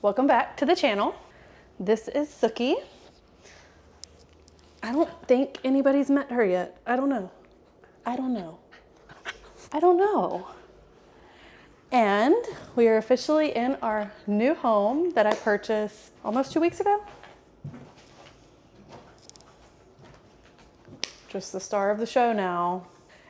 welcome back to the channel. This is Suki. I don't think anybody's met her yet. I don't know. And we are officially in our new home that I purchased almost 2 weeks ago. Just the star of the show now.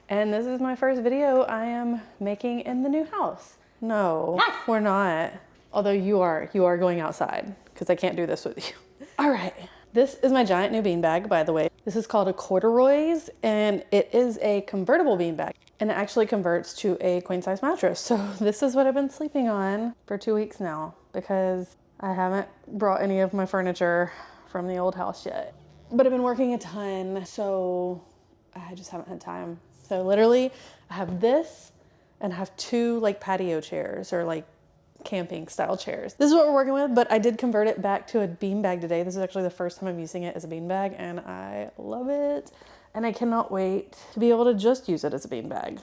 And this is my first video I am making in the new house. No, we're not. Although you are going outside because I can't do this with you. All right, this is my giant new beanbag, by the way. This is called a corduroys and it is a convertible beanbag and it actually converts to a queen size mattress. So this is what I've been sleeping on for 2 weeks now because I haven't brought any of my furniture from the old house yet. But I've been working a ton, so I just haven't had time. So literally I have this and I have two like patio chairs or like camping style chairs. This is what we're working with, but I did convert it back to a beanbag today. This is actually the first time I'm using it as a beanbag and I love it. And I cannot wait to be able to just use it as a beanbag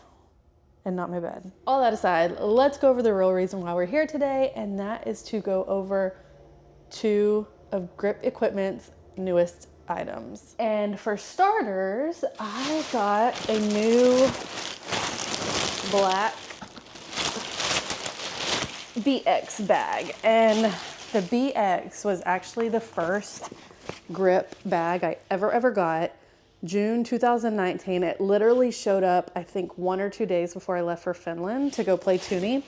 and not my bed. All that aside, let's go over the real reason why we're here today. And that is to go over two of Grip Equipment's newest items. And for starters, I got a new black BX bag, and the BX was actually the first grip bag I ever got. June 2019. It literally showed up I think 1 or 2 days before I left for Finland to go play toonie,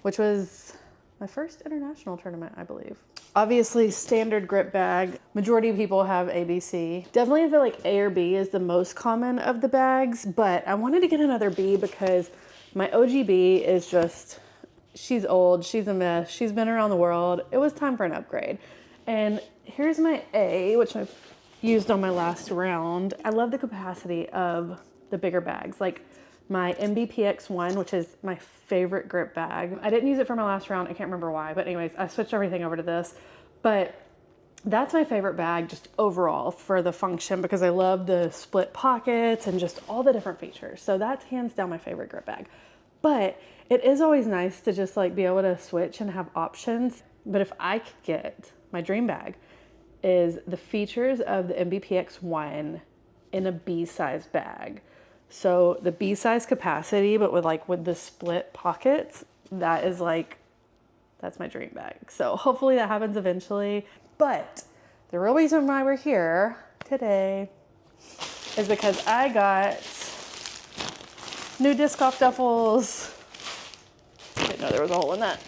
which was my first international tournament, I believe. Obviously standard grip bag. Majority of people have ABC. Definitely I feel like A or B is the most common of the bags, but I wanted to get another B because my OGB is just, she's old, she's a mess, she's been around the world. It was time for an upgrade. And here's my A, which I've used on my last round. I love the capacity of the bigger bags. Like my MBPX1, which is my favorite grip bag. I didn't use it for my last round. I can't remember why, but anyways, I switched everything over to this. But that's my favorite bag just overall for the function because I love the split pockets and just all the different features. So that's hands down my favorite grip bag. But it is always nice to just like be able to switch and have options. But if I could get my dream bag is the features of the MBPX1 in a B size bag. So the B size capacity, but with the split pockets, that is like, that's my dream bag. So hopefully that happens eventually. But the real reason why we're here today is because I got new disc golf duffels. Didn't know there was a hole in that.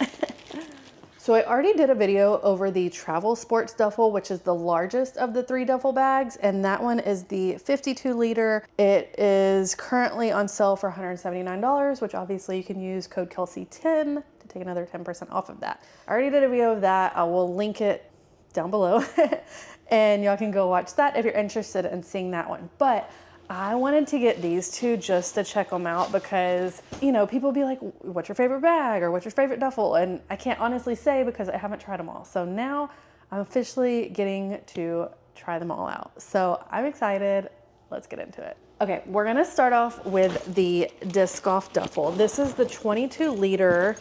So I already did a video over the travel sports duffel, which is the largest of the 3 duffel bags. And that one is the 52 liter. It is currently on sale for $179, which obviously you can use code Kelsey10 to take another 10% off of that. I already did a video of that. I will link it down below and y'all can go watch that if you're interested in seeing that one. But I wanted to get these two just to check them out because, you know, people be like, what's your favorite bag or what's your favorite duffel? And I can't honestly say because I haven't tried them all. So now I'm officially getting to try them all out. So I'm excited. Let's get into it. Okay, we're gonna start off with the disc golf duffel. This is the 22 liter.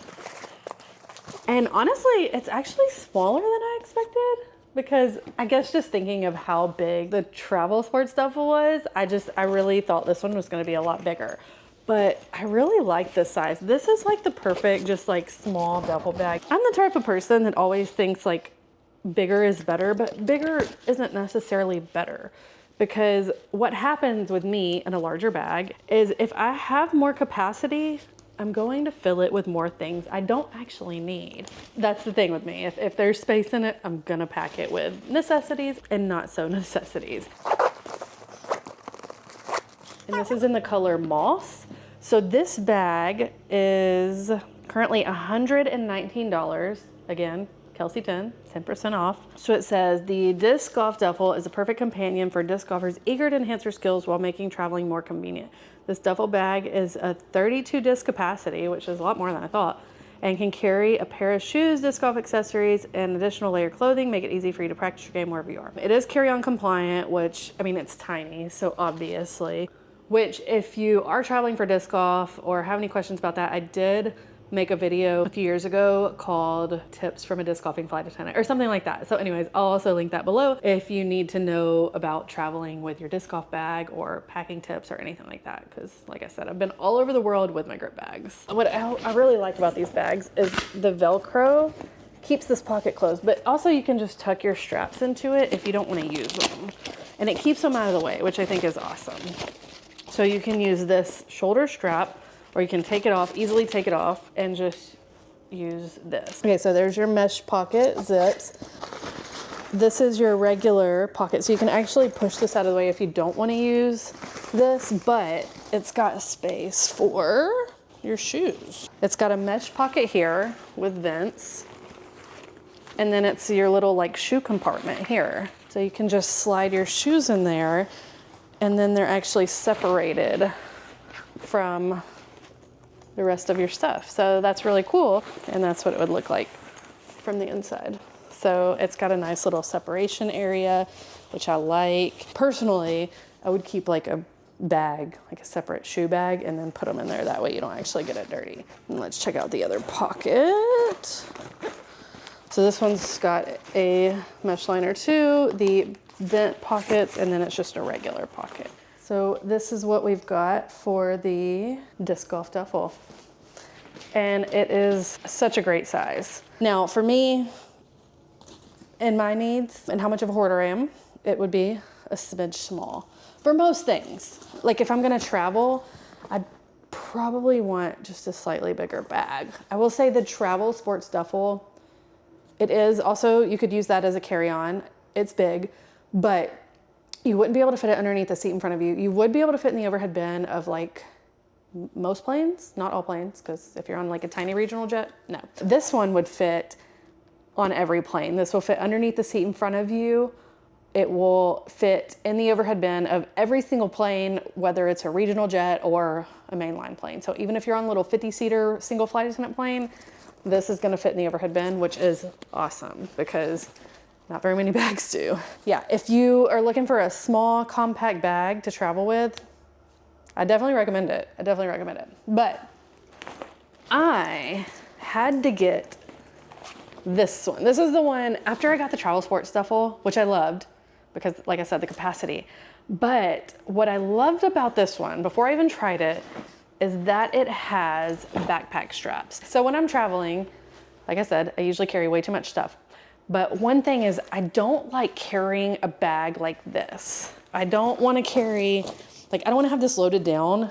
And honestly, it's actually smaller than I expected. Because I guess just thinking of how big the travel sports duffel was, I really thought this one was gonna be a lot bigger. But I really like this size. This is like the perfect, just like small duffel bag. I'm the type of person that always thinks like bigger is better, but bigger isn't necessarily better. Because what happens with me in a larger bag is if I have more capacity, I'm going to fill it with more things I don't actually need. That's the thing with me. If there's space in it, I'm gonna pack it with necessities and not so necessities. And this is in the color moss. So this bag is currently $119. Again, Kelsey 10% off. So it says the disc golf duffel is a perfect companion for disc golfers eager to enhance their skills while making traveling more convenient. This duffel bag is a 32 disc capacity, which is a lot more than I thought, and can carry a pair of shoes, disc golf accessories, and additional layer clothing, make it easy for you to practice your game wherever you are. It is carry-on compliant, which, I mean, it's tiny, so obviously, which if you are traveling for disc golf or have any questions about that, I did make a video a few years ago called Tips from a Disc Golfing Flight Attendant or something like that. So anyways, I'll also link that below if you need to know about traveling with your disc golf bag or packing tips or anything like that. Because like I said, I've been all over the world with my grip bags. What I really like about these bags is the Velcro keeps this pocket closed, but also you can just tuck your straps into it if you don't want to use them. And it keeps them out of the way, which I think is awesome. So you can use this shoulder strap, or you can take it off, easily take it off, and just use this. Okay, so there's your mesh pocket zips. This is your regular pocket. So you can actually push this out of the way if you don't want to use this, but it's got space for your shoes. It's got a mesh pocket here with vents. And then it's your little like shoe compartment here. So you can just slide your shoes in there, and then they're actually separated from the rest of your stuff. So that's really cool. And that's what it would look like from the inside. So it's got a nice little separation area, which I like. Personally, I would keep like a bag, like a separate shoe bag, and then put them in there. That way you don't actually get it dirty. And let's check out the other pocket. So this one's got a mesh liner too, the vent pockets, and then it's just a regular pocket. So this is what we've got for the disc golf duffel. And it is such a great size. Now for me, and my needs, and how much of a hoarder I am, it would be a smidge small. For most things, like if I'm gonna travel, I'd probably want just a slightly bigger bag. I will say the travel sports duffel, it is also, you could use that as a carry-on. It's big, but you wouldn't be able to fit it underneath the seat in front of you. You would be able to fit in the overhead bin of like most planes, not all planes, because if you're on like a tiny regional jet, no. This one would fit on every plane. This will fit underneath the seat in front of you. It will fit in the overhead bin of every single plane, whether it's a regional jet or a mainline plane. So even if you're on a little 50-seater single flight attendant plane, this is gonna fit in the overhead bin, which is awesome because not very many bags do. Yeah, if you are looking for a small compact bag to travel with, I definitely recommend it. I definitely recommend it. But I had to get this one. This is the one after I got the travel sports duffel, which I loved because like I said, the capacity. But what I loved about this one, before I even tried it, is that it has backpack straps. So when I'm traveling, like I said, I usually carry way too much stuff. But one thing is I don't like carrying a bag like this. I don't want to carry, like I don't want to have this loaded down,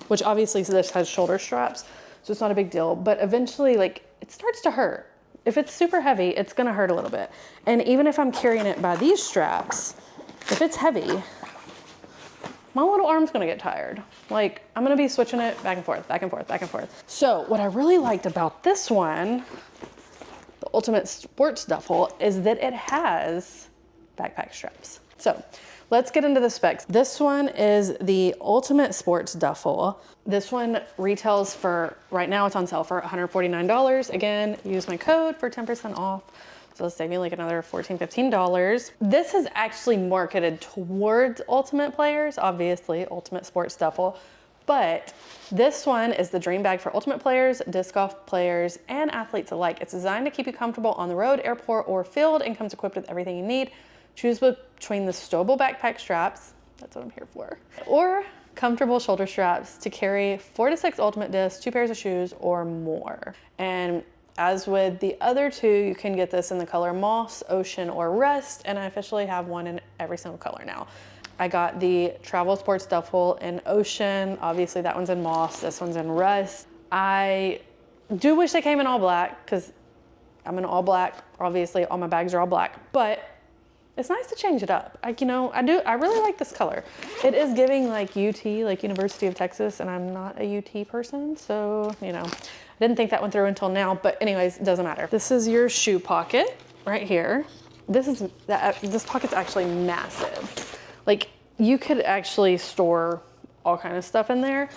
which obviously this has shoulder straps, so it's not a big deal. But eventually like it starts to hurt. If it's super heavy, it's gonna hurt a little bit. And even if I'm carrying it by these straps, if it's heavy, my little arm's gonna get tired. Like I'm gonna be switching it back and forth, back and forth, back and forth. So what I really liked about this one, the Ultimate Sports Duffel, is that it has backpack straps. So let's get into the specs. This one is the Ultimate Sports Duffel. This one retails for, right now it's on sale for $149. Again, use my code for 10% off. So it'll save me like another $14, $15. This is actually marketed towards ultimate players, obviously, Ultimate Sports Duffel. But this one is the dream bag for ultimate players, disc golf players, and athletes alike. It's designed to keep you comfortable on the road, airport, or field, and comes equipped with everything you need. Choose between the stowable backpack straps, that's what I'm here for, or comfortable shoulder straps to carry 4 to 6 ultimate discs, 2 pairs of shoes, or more. And as with the other two, you can get this in the color moss, ocean, or rust, and I officially have one in every single color now. I got the Travel Sports Duffel in ocean. Obviously that one's in moss, this one's in rust. I do wish they came in all black because I'm in all black. Obviously all my bags are all black, but it's nice to change it up. Like, you know, I really like this color. It is giving like UT, like University of Texas, and I'm not a UT person, so, you know, I didn't think that one through until now, but anyways, it doesn't matter. This is your shoe pocket right here. This pocket's actually massive. Like you could actually store all kind of stuff in there,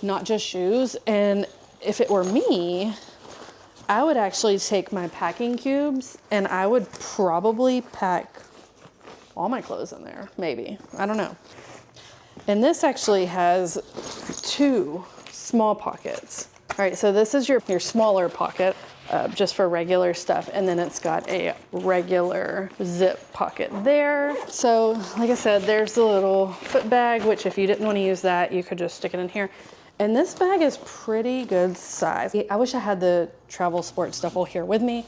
not just shoes. And if it were me, I would actually take my packing cubes and I would probably pack all my clothes in there, maybe, I don't know. And this actually has 2 small pockets. All right, so this is your smaller pocket, just for regular stuff. And then it's got a regular zip pocket there. So like I said, there's the little foot bag, which if you didn't want to use that, you could just stick it in here. And this bag is pretty good size. I wish I had the travel sports duffel here with me,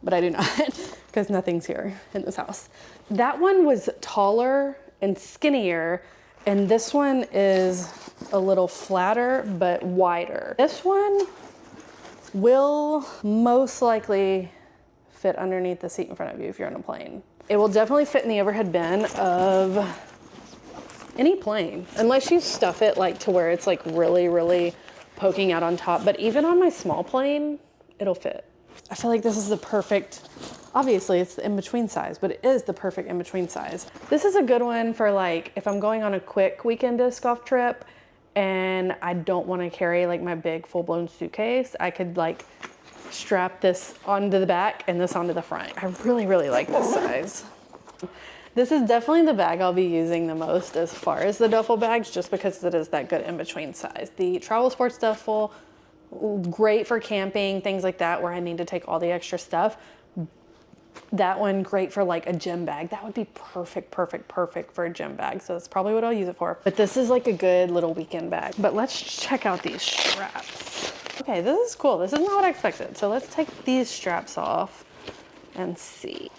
but I do not, because nothing's here in this house. That one was taller and skinnier, and this one is a little flatter, but wider. This one will most likely fit underneath the seat in front of you if you're on a plane. It will definitely fit in the overhead bin of any plane, unless you stuff it like to where it's like really, really poking out on top. But even on my small plane, it'll fit. I feel like this is the perfect, obviously it's the in-between size, but it is the perfect in-between size. This is a good one for like, if I'm going on a quick weekend disc golf trip and I don't want to carry like my big full-blown suitcase, I could like strap this onto the back and this onto the front. I really, really like this size. This is definitely the bag I'll be using the most as far as the duffel bags, just because it is that good in-between size. The Travel Sports Duffel, great for camping, things like that, where I need to take all the extra stuff. That one, great for like a gym bag. That would be perfect, perfect, perfect for a gym bag. So that's probably what I'll use it for. But this is like a good little weekend bag. But let's check out these straps. Okay, this is cool. This is not what I expected. So let's take these straps off and see.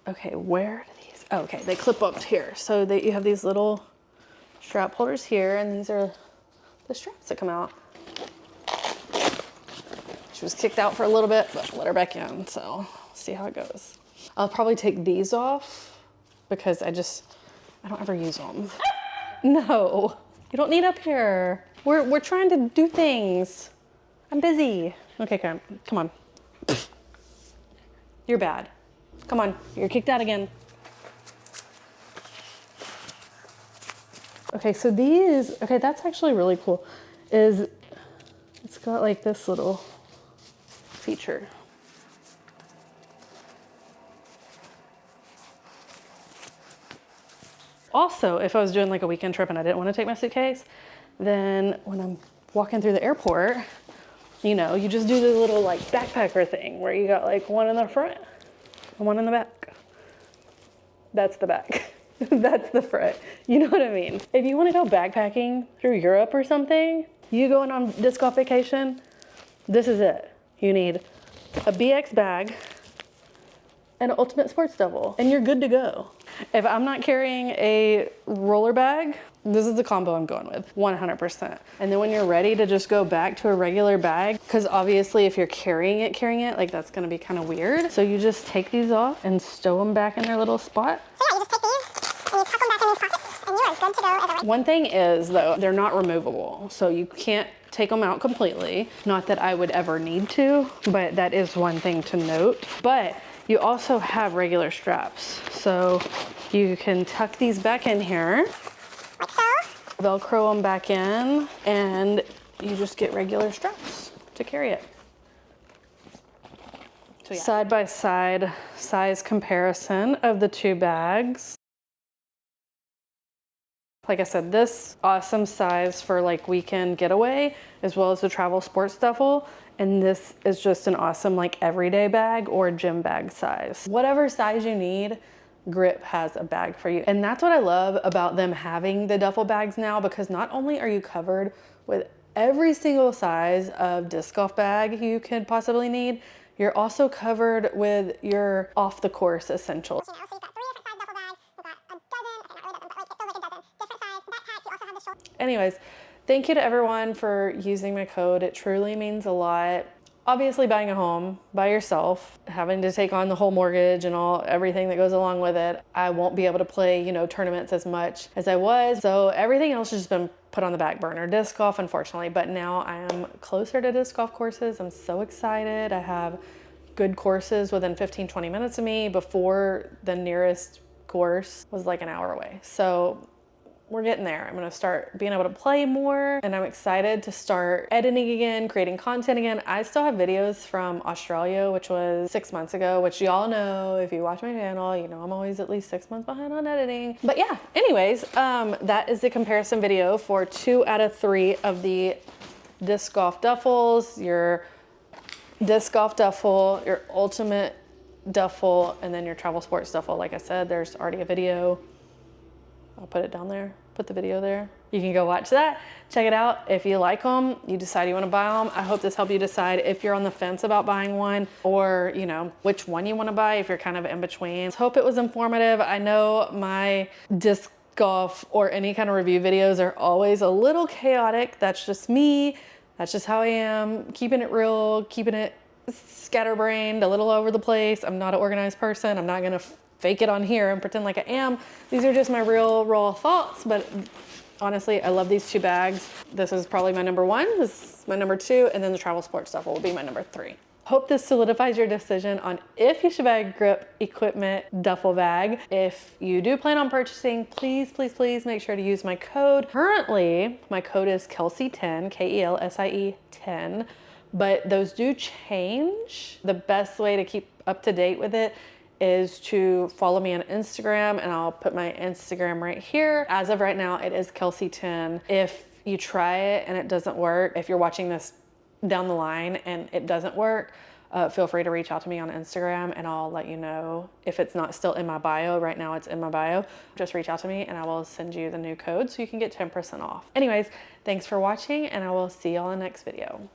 Okay, where do these, oh, okay, they clip up here. So you have these little strap holders here, and these are the straps that come out. She was kicked out for a little bit, but let her back in, so see how it goes. I'll probably take these off because I don't ever use them. No, you don't need up here. We're trying to do things. I'm busy. Okay, come on. You're bad. Come on, you're kicked out again. Okay, so these, okay, that's actually really cool. It's got like this little feature. Also, if I was doing like a weekend trip and I didn't want to take my suitcase, then when I'm walking through the airport, you know, you just do the little like backpacker thing where you got like one in the front and one in the back. That's the back. That's the front. You know what I mean? If you want to go backpacking through Europe or something, you going on disc golf vacation, this is it. You need a BX bag and an Ultimate Sports Duffel, and you're good to go. If I'm not carrying a roller bag, this is the combo I'm going with, 100%. And then when you're ready to just go back to a regular bag, because obviously if you're carrying it, like that's gonna be kind of weird. So you just take these off and stow them back in their little spot. So yeah, you just take these and you tuck them back in these pockets, and you are good to go as a One thing is though, they're not removable. So you can't take them out completely. Not that I would ever need to, but that is one thing to note. But you also have regular straps. So you can tuck these back in here, like so. Velcro them back in, and you just get regular straps to carry it. So yeah. Side by side size comparison of the two bags. Like I said, this awesome size for like weekend getaway, as well as the Travel Sports Duffel. And this is just an awesome like everyday bag or gym bag size. Whatever size you need, GRIPeq has a bag for you. And that's what I love about them having the duffel bags now, because not only are you covered with every single size of disc golf bag you could possibly need, you're also covered with your off the course essentials. So you've got 3 different size duffel bags, you've got a dozen, okay, not really a dozen, but like it feels like a dozen different size backpacks. You also have the shoulder. Anyways, thank you to everyone for using my code. It truly means a lot. Obviously buying a home by yourself, having to take on the whole mortgage and everything that goes along with it, I won't be able to play, you know, tournaments as much as I was. So everything else has just been put on the back burner. Disc golf, unfortunately, but now I am closer to disc golf courses. I'm so excited. I have good courses within 15-20 minutes of me. Before, the nearest course was like an hour away. So we're getting there. I'm gonna start being able to play more, and I'm excited to start editing again, creating content again. I still have videos from Australia, which was 6 months ago, which y'all know, if you watch my channel, you know I'm always at least 6 months behind on editing. But yeah, anyways, that is the comparison video for 2 out of 3 of the disc golf duffels, your disc golf duffel, your ultimate duffel, and then your travel sports duffel. Like I said, there's already a video. I'll put it down there, put the video there. You can go watch that, check it out. If you like them, you decide you want to buy them. I hope this helped you decide if you're on the fence about buying one, or you know, which one you want to buy if you're kind of in between. Hope it was informative. I know my disc golf or any kind of review videos are always a little chaotic. That's just me. That's just how I am. Keeping it real, keeping it scatterbrained, a little over the place. I'm not an organized person. I'm not gonna fake it on here and pretend like I am. These are just my real raw thoughts, but honestly, I love these two bags. This is probably my number one, this is my number two, and then the travel sports duffel will be my number three. Hope this solidifies your decision on if you should buy a grip equipment duffel bag. If you do plan on purchasing, please, please, please make sure to use my code. Currently, my code is Kelsie10, Kelsie 10, but those do change. The best way to keep up to date with it is to follow me on Instagram, and I'll put my Instagram right here. As of right now, it is Kelsie10. If you try it and it doesn't work, if you're watching this down the line and it doesn't work, feel free to reach out to me on Instagram and I'll let you know. If it's not still in my bio, right now it's in my bio, just reach out to me and I will send you the new code so you can get 10% off. Anyways, thanks for watching and I will see y'all in the next video.